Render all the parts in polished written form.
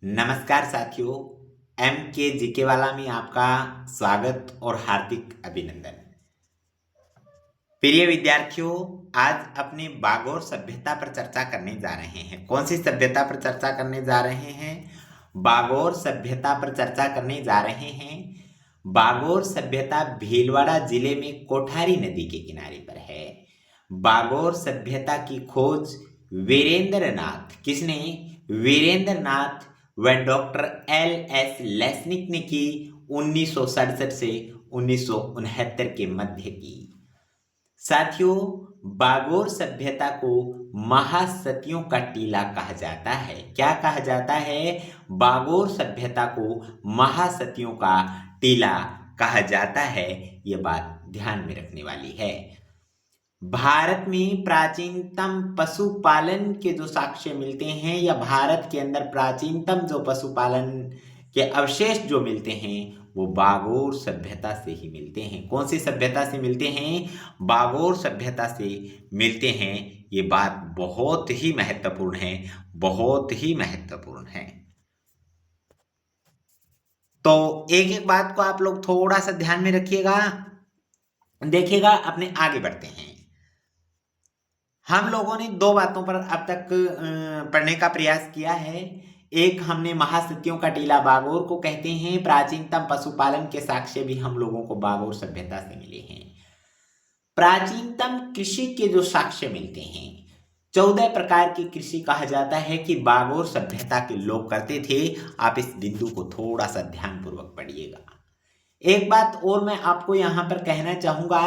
नमस्कार साथियों, एम के जीके वाला में आपका स्वागत और हार्दिक अभिनंदन। प्रिय विद्यार्थियों, आज अपनी बागोर सभ्यता पर चर्चा करने जा रहे हैं। कौन सी सभ्यता पर चर्चा करने जा रहे हैं? बागोर सभ्यता पर चर्चा करने जा रहे हैं। बागोर सभ्यता भीलवाड़ा जिले में कोठारी नदी के किनारे पर है। बागोर सभ्यता की खोज वीरेंद्र नाथ, किसने? वीरेंद्र नाथ व डॉक्टर एल एस लेस्निक ने की 1967 से 1969 के मध्य की। साथियों, बागोर सभ्यता को महासतियों का टीला कहा जाता है। क्या कहा जाता है? बागोर सभ्यता को महासतियों का टीला कहा जाता है। यह बात ध्यान में रखने वाली है। भारत में प्राचीनतम पशुपालन के जो साक्ष्य मिलते हैं या भारत के अंदर प्राचीनतम जो पशुपालन के अवशेष जो मिलते हैं वो बागोर सभ्यता से ही मिलते हैं। कौन सी सभ्यता से मिलते हैं? बागोर सभ्यता से मिलते हैं। ये बात बहुत ही महत्वपूर्ण है, बहुत ही महत्वपूर्ण है। तो एक एक बात को आप लोग थोड़ा सा ध्यान में रखिएगा, देखिएगा। अपने आगे बढ़ते हैं। हम लोगों ने दो बातों पर अब तक पढ़ने का प्रयास किया है। एक, हमने महासतियों का टीला बागोर को कहते हैं। प्राचीनतम पशुपालन के साक्ष्य भी हम लोगों को बागोर सभ्यता से मिले हैं। प्राचीनतम कृषि के जो साक्ष्य मिलते हैं, 14 प्रकार की कृषि कहा जाता है कि बागोर सभ्यता के लोग करते थे। आप इस बिंदु को थोड़ा सा ध्यानपूर्वक पढ़िएगा। एक बात और मैं आपको यहाँ पर कहना चाहूंगा,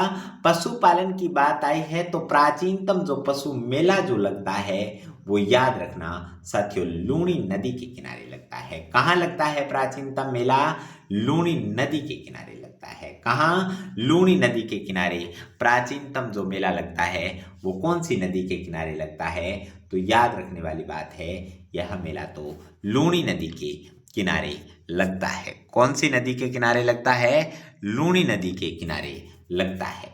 पशुपालन की बात आई है तो प्राचीनतम जो पशु मेला जो लगता है वो याद रखना साथियों, लूनी नदी के किनारे लगता है। कहाँ लगता है प्राचीनतम मेला? लूनी नदी के किनारे लगता है। कहाँ? लूनी नदी के किनारे प्राचीनतम जो मेला लगता है वो कौन सी नदी के किनारे लगता है? तो याद रखने वाली बात है, यह मेला तो लूनी नदी के किनारे लगता है। कौन सी नदी के किनारे लगता है? लूनी नदी के किनारे लगता है।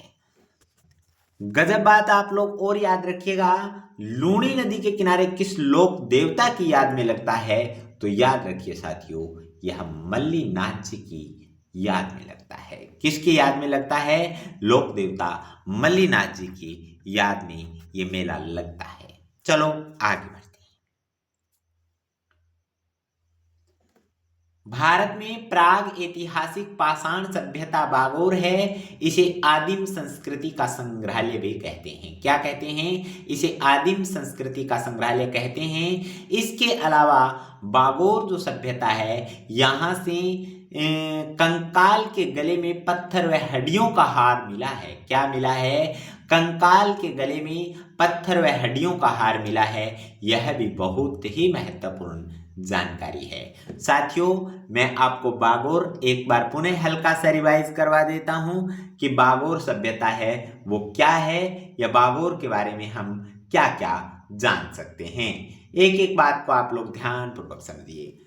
गजब बात आप लोग और याद रखिएगा, लूनी नदी के किनारे किस लोक देवता की याद में लगता है? तो याद रखिए साथियों, यह मल्लीनाथ जी की याद में लगता है। किसकी याद में लगता है? लोक देवता मल्लीनाथ जी की याद में ये मेला लगता है। चलो आगे बढ़ते हैं। भारत में प्राग ऐतिहासिक पाषाण सभ्यता बागोर है। इसे आदिम संस्कृति का संग्रहालय भी कहते हैं। क्या कहते हैं? इसे आदिम संस्कृति का संग्रहालय कहते हैं। इसके अलावा बागोर जो सभ्यता है, यहाँ से कंकाल के गले में पत्थर व हड्डियों का हार मिला है। क्या मिला है? कंकाल के गले में पत्थर व हड्डियों का हार मिला है। यह भी बहुत ही महत्वपूर्ण जानकारी है। साथियों, मैं आपको बागोर एक बार पुनः हल्का सा रिवाइज करवा देता हूं कि बागोर सभ्यता है वो क्या है, या बागोर के बारे में हम क्या क्या जान सकते हैं। एक एक बात को आप लोग ध्यानपूर्वक समझिए।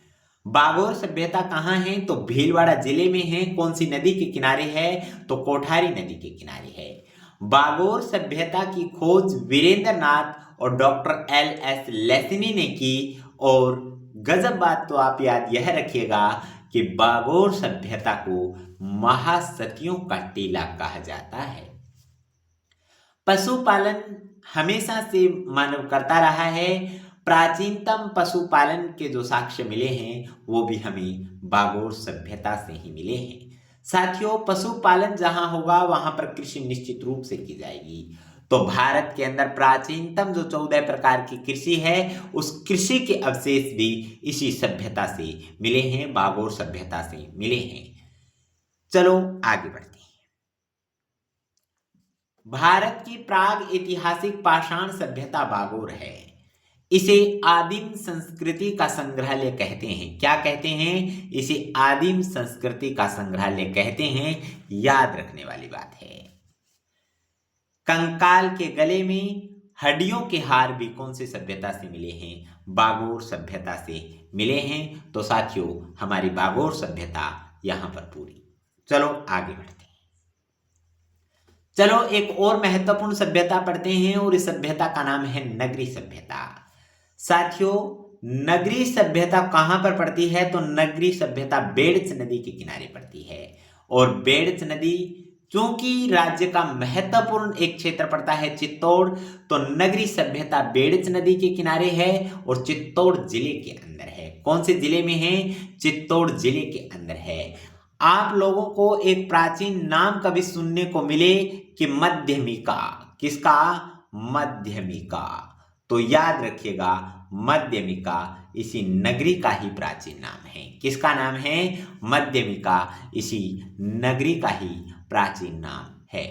बागोर सभ्यता कहाँ है? तो भीलवाड़ा जिले में है। कौन सी नदी के किनारे है? तो कोठारी नदी के किनारे है। बागोर सभ्यता की खोज वीरेंद्र नाथ और डॉक्टर एल एस लेस्नी ने की। और गजब बात तो आप याद यह रखिएगा कि बागोर सभ्यता को महासतियों का टीला कहा जाता है। पशुपालन हमेशा से मानव करता रहा है। प्राचीनतम पशुपालन के जो साक्ष्य मिले हैं वो भी हमें बागोर सभ्यता से ही मिले हैं। साथियों, पशुपालन जहां होगा वहां पर कृषि निश्चित रूप से की जाएगी। तो भारत के अंदर प्राचीनतम जो 14 प्रकार की कृषि है, उस कृषि के अवशेष भी इसी सभ्यता से मिले हैं, बागोर सभ्यता से मिले हैं। चलो आगे बढ़ते हैं। भारत की प्राग ऐतिहासिक पाषाण सभ्यता बागोर है। इसे आदिम संस्कृति का संग्रहालय कहते हैं। क्या कहते हैं? इसे आदिम संस्कृति का संग्रहालय कहते हैं। याद रखने वाली बात है। कंकाल के गले में हड्डियों के हार भी कौन सी सभ्यता से मिले हैं? बागोर सभ्यता से मिले हैं। तो साथियों, हमारी बागोर सभ्यता यहां पर पूरी। चलो आगे बढ़ते हैं। चलो एक और महत्वपूर्ण सभ्यता पढ़ते हैं और इस सभ्यता का नाम है नगरी सभ्यता। साथियों, नगरी सभ्यता कहाँ पर पड़ती है? तो नगरी सभ्यता बेड़च नदी के किनारे पड़ती है। और बेड़च नदी चूंकि राज्य का महत्वपूर्ण एक क्षेत्र पड़ता है चित्तौड़, तो नगरी सभ्यता बेड़च नदी के किनारे है और चित्तौड़ जिले के अंदर है। कौन से जिले में है? चित्तौड़ जिले के अंदर है। आप लोगों को एक प्राचीन नाम कभी सुनने को मिले कि मध्यमिका। किसका? मध्यमिका। तो याद रखिएगा, मध्यमिका इसी नगरी का ही प्राचीन नाम है। किसका नाम है? मध्यमिका इसी नगरी का ही प्राचीन नाम है।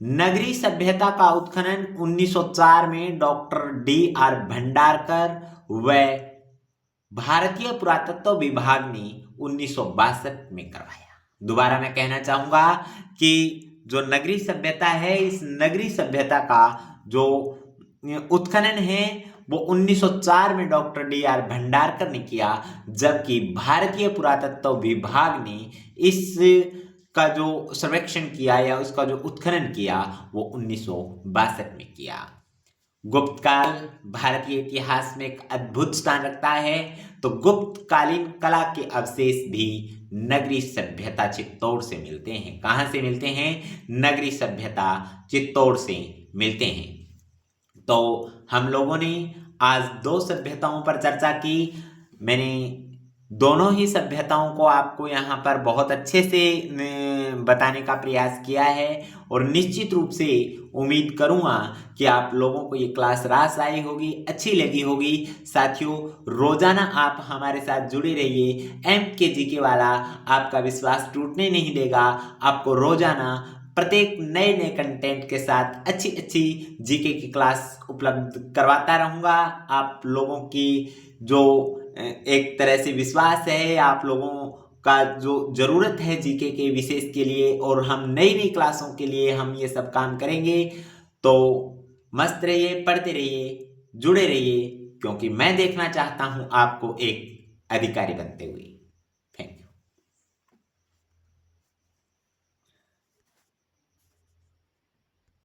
नगरी सभ्यता का उत्खनन 1904 में डॉक्टर D.R. भंडारकर व भारतीय पुरातत्व विभाग ने 1962 में करवाया। दोबारा मैं कहना चाहूंगा कि जो नगरी सभ्यता है, इस नगरी सभ्यता का जो उत्खनन है वो 1904 में डॉक्टर D.R. भंडारकर ने किया, जबकि भारतीय पुरातत्व विभाग ने इस का जो सर्वेक्षण किया या उसका जो उत्खनन किया वो 1962 में किया। गुप्त काल भारतीय इतिहास में एक अद्भुत स्थान रखता है। तो गुप्त कालीन कला के अवशेष भी नगरी सभ्यता चित्तौड़ से मिलते हैं। कहाँ से मिलते हैं? नगरी सभ्यता चित्तौड़ से मिलते हैं। तो हम लोगों ने आज दो सभ्यताओं पर चर्चा की। मैंने दोनों ही सभ्यताओं को आपको यहाँ पर बहुत अच्छे से बताने का प्रयास किया है और निश्चित रूप से उम्मीद करूँगा कि आप लोगों को ये क्लास रास आई होगी, अच्छी लगी होगी। साथियों, रोजाना आप हमारे साथ जुड़े रहिए। MKGK वाला आपका विश्वास टूटने नहीं देगा। आपको रोजाना प्रत्येक नए नए कंटेंट के साथ अच्छी अच्छी जीके की क्लास उपलब्ध करवाता रहूँगा। आप लोगों की जो एक तरह से विश्वास है, आप लोगों का जो ज़रूरत है जीके के विशेष के लिए, और हम नई नई क्लासों के लिए हम ये सब काम करेंगे। तो मस्त रहिए, पढ़ते रहिए, जुड़े रहिए, क्योंकि मैं देखना चाहता हूँ आपको एक अधिकारी बनते हुए।